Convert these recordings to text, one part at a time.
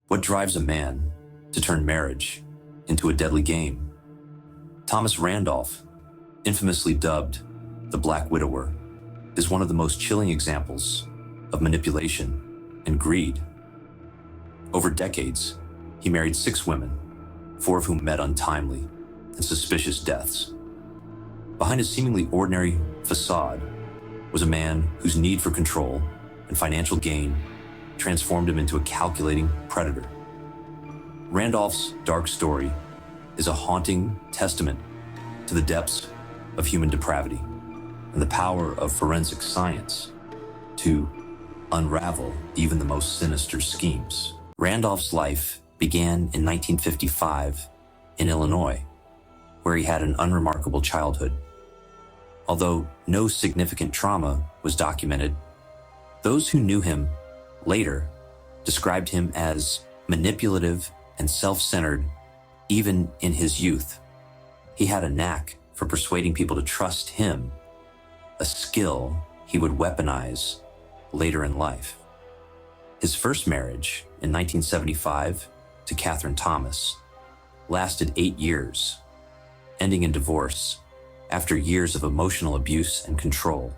What drives a man to turn marriage into a deadly game? Thomas Randolph, infamously dubbed the Black Widower, is one of the most chilling examples of manipulation and greed. Over decades, he married 6 women, 4 of whom met untimely and suspicious deaths. Behind his seemingly ordinary facade was a man whose need for control and financial gain transformed him into a calculating predator. Randolph's dark story is a haunting testament to the depths of human depravity and the power of forensic science to unravel even the most sinister schemes. Randolph's life began in 1955 in Illinois, where he had an unremarkable childhood. Although no significant trauma was documented, those who knew him later described him as manipulative and self-centered even in his youth. He had a knack for persuading people to trust him, a skill he would weaponize later in life. His first marriage in 1975 to Catherine Thomas lasted 8 years, ending in divorce after years of emotional abuse and control.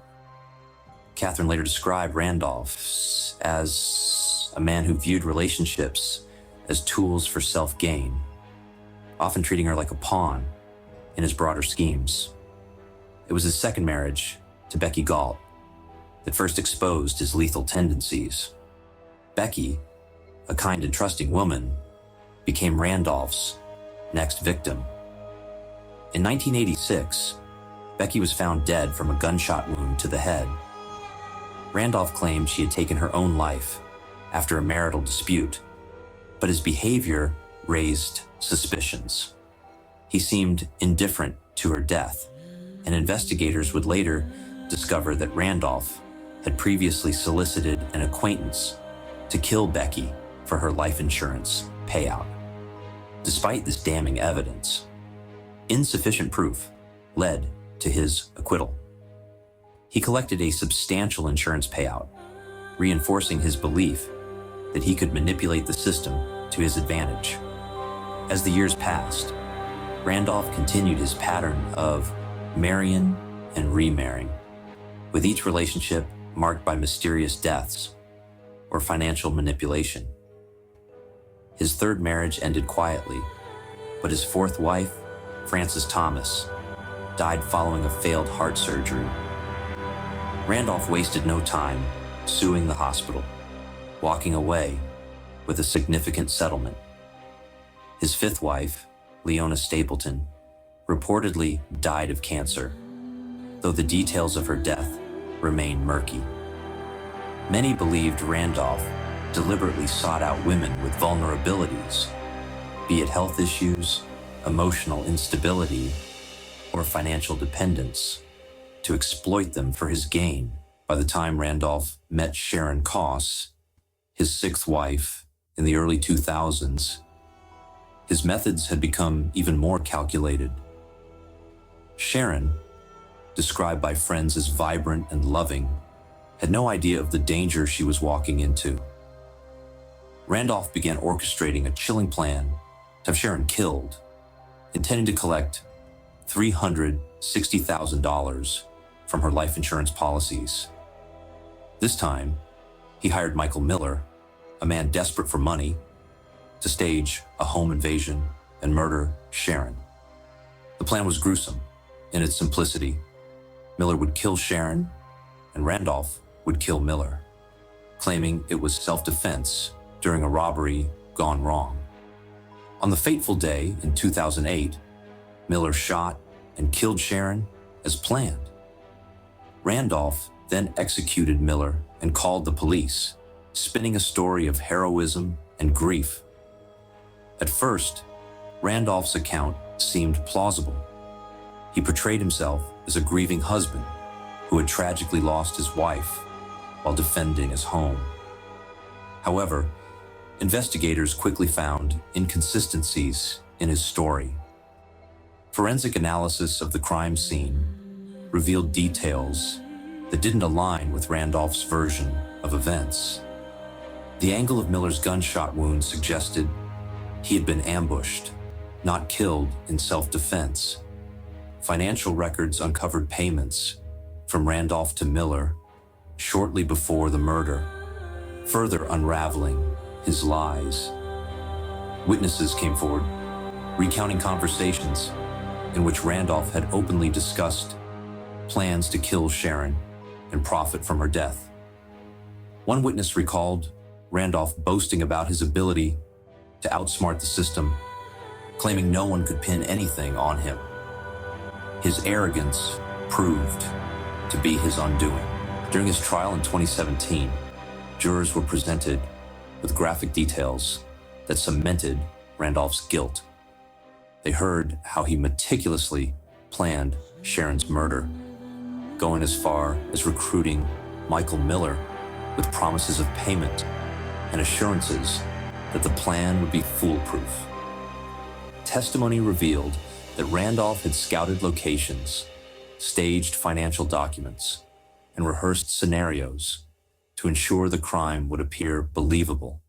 Catherine later described Randolph as a man who viewed relationships as tools for self-gain, often treating her like a pawn in his broader schemes. It was his second marriage to Becky Galt that first exposed his lethal tendencies. Becky, a kind and trusting woman, became Randolph's next victim. In 1986, Becky was found dead from a gunshot wound to the head. Randolph claimed she had taken her own life after a marital dispute, but his behavior raised suspicions. He seemed indifferent to her death, and investigators would later discover that Randolph had previously solicited an acquaintance to kill Becky for her life insurance payout. Despite this damning evidence, insufficient proof led to his acquittal. He collected a substantial insurance payout, reinforcing his belief that he could manipulate the system to his advantage. As the years passed, Randolph continued his pattern of marrying and remarrying, with each relationship marked by mysterious deaths or financial manipulation. His third marriage ended quietly, but his fourth wife, Frances Thomas, died following a failed heart surgery. Randolph wasted no time suing the hospital, walking away with a significant settlement. His fifth wife, Leona Stapleton, reportedly died of cancer, though the details of her death remain murky. Many believed Randolph deliberately sought out women with vulnerabilities, be it health issues, emotional instability, or financial dependence, to exploit them for his gain. By the time Randolph met Sharon Koss, his sixth wife, in the early 2000s, his methods had become even more calculated. Sharon, described by friends as vibrant and loving, had no idea of the danger she was walking into. Randolph began orchestrating a chilling plan to have Sharon killed, intending to collect $360,000 from her life insurance policies. This time, he hired Michael Miller, a man desperate for money, to stage a home invasion and murder Sharon. The plan was gruesome in its simplicity. Miller would kill Sharon, and Randolph would kill Miller, claiming it was self-defense during a robbery gone wrong. On the fateful day in 2008, Miller shot and killed Sharon as planned. Randolph then executed Miller and called the police, spinning a story of heroism and grief. At first, Randolph's account seemed plausible. He portrayed himself as a grieving husband who had tragically lost his wife while defending his home. However, investigators quickly found inconsistencies in his story. Forensic analysis of the crime scene revealed details that didn't align with Randolph's version of events. The angle of Miller's gunshot wound suggested he had been ambushed, not killed in self-defense. Financial records uncovered payments from Randolph to Miller shortly before the murder, further unraveling his lies. Witnesses came forward, recounting conversations in which Randolph had openly discussed plans to kill Sharon and profit from her death. One witness recalled Randolph boasting about his ability to outsmart the system, claiming no one could pin anything on him. His arrogance proved to be his undoing. During his trial in 2017, jurors were presented with graphic details that cemented Randolph's guilt. They heard how he meticulously planned Sharon's murder, going as far as recruiting Michael Miller with promises of payment and assurances that the plan would be foolproof. Testimony revealed that Randolph had scouted locations, staged financial documents, and rehearsed scenarios to ensure the crime would appear believable.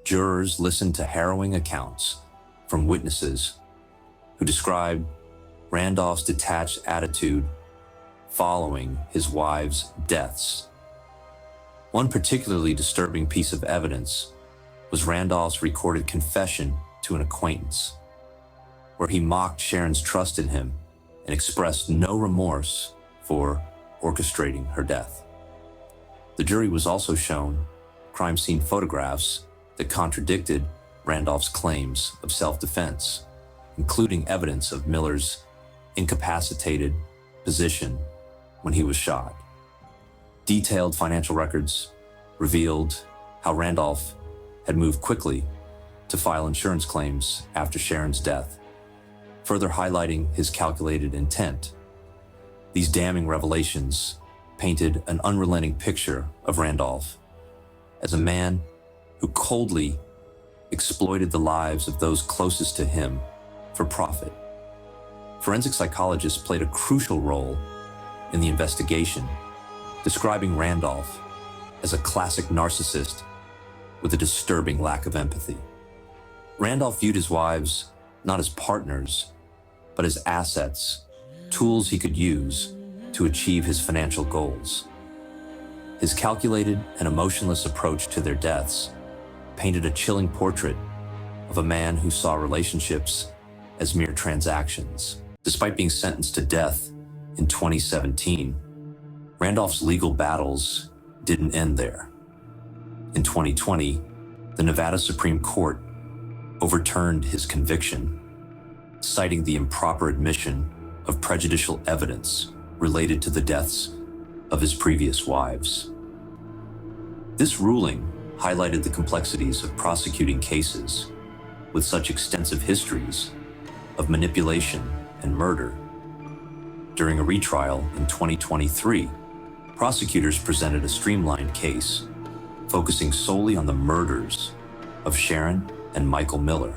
Jurors listened to harrowing accounts from witnesses who described Randolph's detached attitude following his wives' deaths. One particularly disturbing piece of evidence was Randolph's recorded confession to an acquaintance, where he mocked Sharon's trust in him and expressed no remorse for orchestrating her death. The jury was also shown crime scene photographs that contradicted Randolph's claims of self-defense, including evidence of Miller's incapacitated position when he was shot. Detailed financial records revealed how Randolph had moved quickly to file insurance claims after Sharon's death, further highlighting his calculated intent. These damning revelations painted an unrelenting picture of Randolph as a man who coldly exploited the lives of those closest to him for profit. Forensic psychologists played a crucial role in the investigation, describing Randolph as a classic narcissist with a disturbing lack of empathy. Randolph viewed his wives not as partners, but as assets, tools he could use to achieve his financial goals. His calculated and emotionless approach to their deaths painted a chilling portrait of a man who saw relationships as mere transactions. Despite being sentenced to death in 2017, Randolph's legal battles didn't end there. In 2020, the Nevada Supreme Court overturned his conviction, citing the improper admission of prejudicial evidence related to the deaths of his previous wives. This ruling highlighted the complexities of prosecuting cases with such extensive histories of manipulation and murder. During a retrial in 2023, prosecutors presented a streamlined case focusing solely on the murders of Sharon and Michael Miller.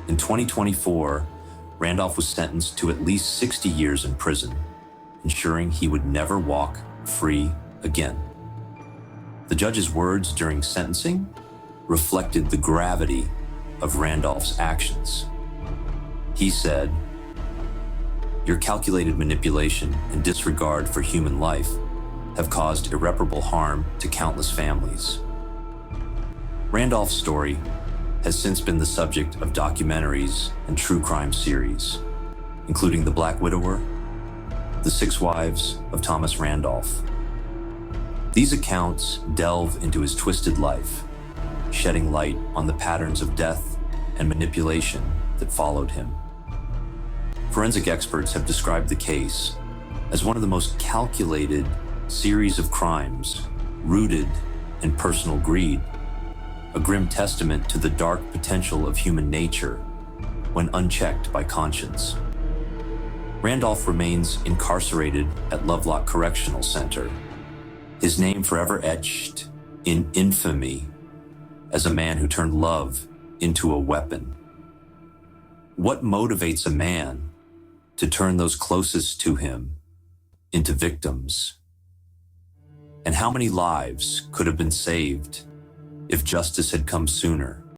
In 2024, Randolph was sentenced to at least 60 years in prison, ensuring he would never walk free again. The judge's words during sentencing reflected the gravity of Randolph's actions. He said, "Your calculated manipulation and disregard for human life have caused irreparable harm to countless families." Randolph's story has since been the subject of documentaries and true crime series, including The Black Widower, The Six Wives of Thomas Randolph. These accounts delve into his twisted life, shedding light on the patterns of death and manipulation that followed him. Forensic experts have described the case as one of the most calculated series of crimes rooted in personal greed, a grim testament to the dark potential of human nature when unchecked by conscience. Randolph remains incarcerated at Lovelock Correctional Center, his name forever etched in infamy as a man who turned love into a weapon. What motivates a man to turn those closest to him into victims? And how many lives could have been saved If justice had come sooner,